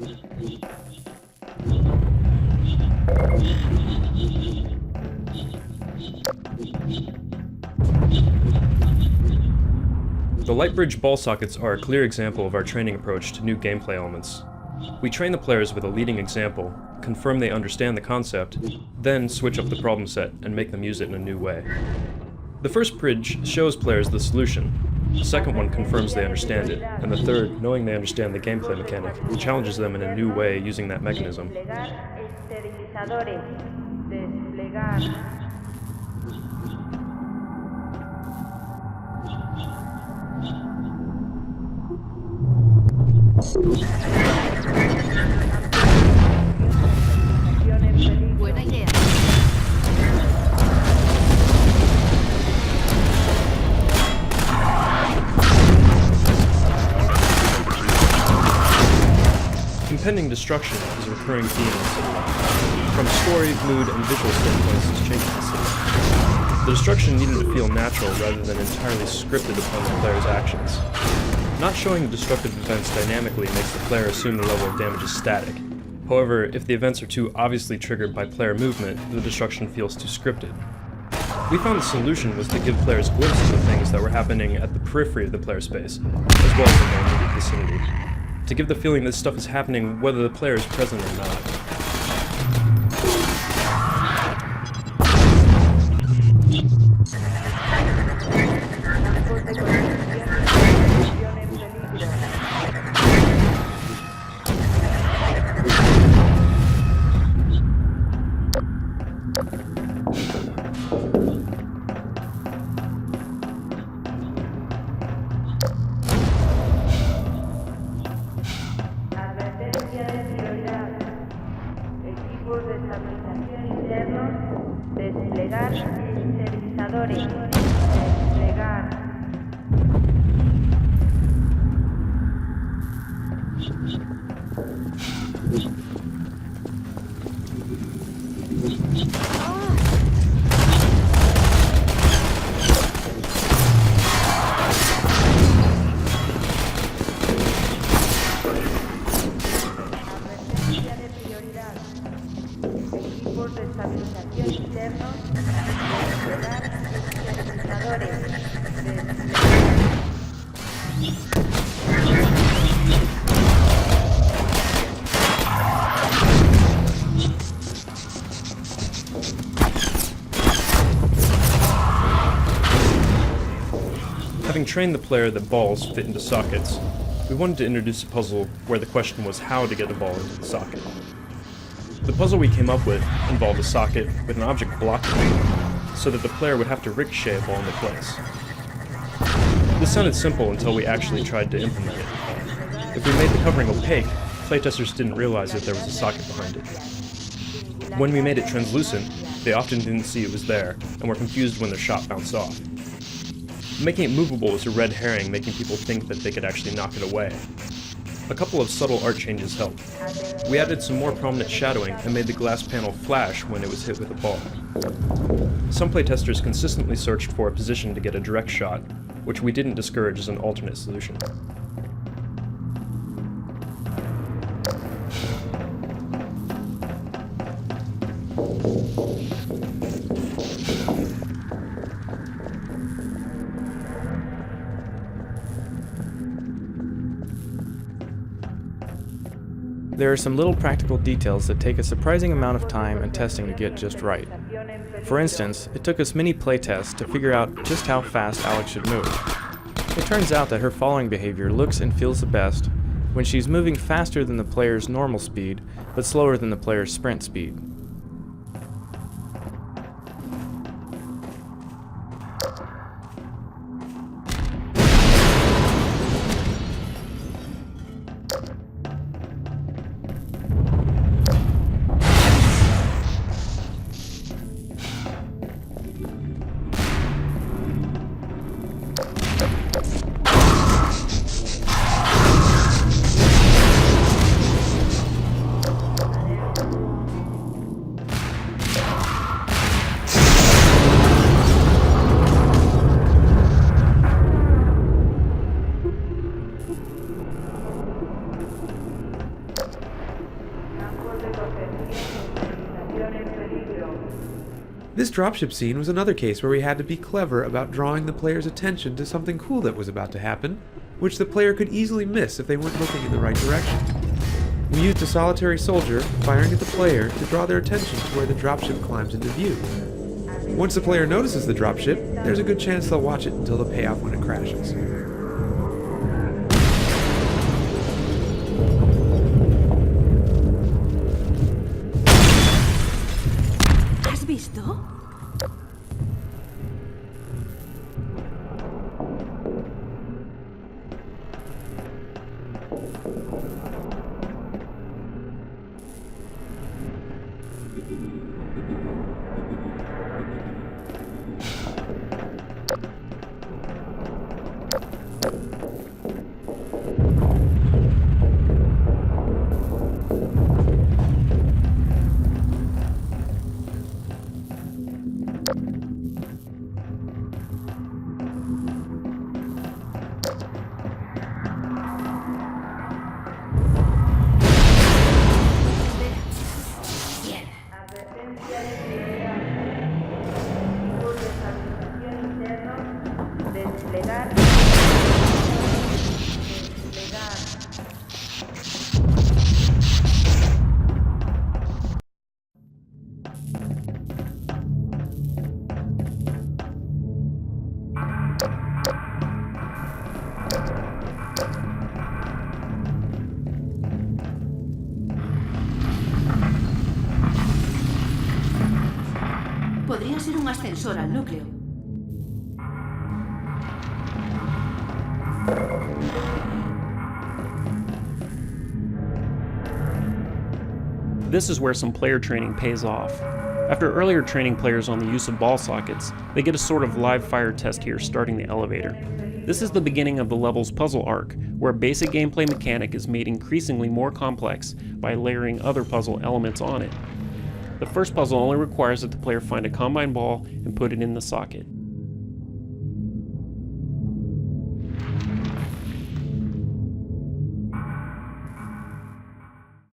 The light bridge ball sockets are a clear example of our training approach to new gameplay elements. We train the players with a leading example, confirm they understand the concept, then switch up the problem set and make them use it in a new way. The first bridge shows players the solution, the second one confirms they understand it, and the third, knowing they understand the gameplay mechanic, challenges them in a new way using that mechanism. Buena idea. Impending destruction is a recurring theme in the city. From story, mood, and visual standpoints, it's changing the city. The destruction needed to feel natural rather than entirely scripted upon the player's actions. Not showing the destructive events dynamically makes the player assume the level of damage is static. However, if the events are too obviously triggered by player movement, the destruction feels too scripted. We found the solution was to give players glimpses of things that were happening at the periphery of the player space, as well as in their immediate vicinity, to give the feeling this stuff is happening whether the player is present or not. Desplegar esterilizadores. Desplegar. Advertencia de prioridad. Equipos de estabilización internos. Desplegar esterilizadores. Having trained the player that balls fit into sockets, we wanted to introduce a puzzle where the question was how to get the ball into the socket. The puzzle we came up with involved a socket with an object blocking it, so that the player would have to ricochet a ball into place. This sounded simple until we actually tried to implement it. If we made the covering opaque, playtesters didn't realize that there was a socket behind it. When we made it translucent, they often didn't see it was there, and were confused when their shot bounced off. Making it movable was a red herring, making people think that they could actually knock it away. A couple of subtle art changes helped. We added some more prominent shadowing and made the glass panel flash when it was hit with a ball. Some playtesters consistently searched for a position to get a direct shot, which we didn't discourage as an alternate solution. There are some little practical details that take a surprising amount of time and testing to get just right. For instance, it took us many playtests to figure out just how fast Alex should move. It turns out that her falling behavior looks and feels the best when she's moving faster than the player's normal speed, but slower than the player's sprint speed. This dropship scene was another case where we had to be clever about drawing the player's attention to something cool that was about to happen, which the player could easily miss if they weren't looking in the right direction. We used a solitary soldier firing at the player to draw their attention to where the dropship climbs into view. Once the player notices the dropship, there's a good chance they'll watch it until the payoff when it crashes. ¿Has visto? Advertencia de seguridad. Equipos de estabilización internos. Desplegar. Podría ser un ascensor al núcleo. This is where some player training pays off. After earlier training players on the use of ball sockets, they get a sort of live fire test here starting the elevator. This is the beginning of the level's puzzle arc, where a basic gameplay mechanic is made increasingly more complex by layering other puzzle elements on it. The first puzzle only requires that the player find a combine ball and put it in the socket.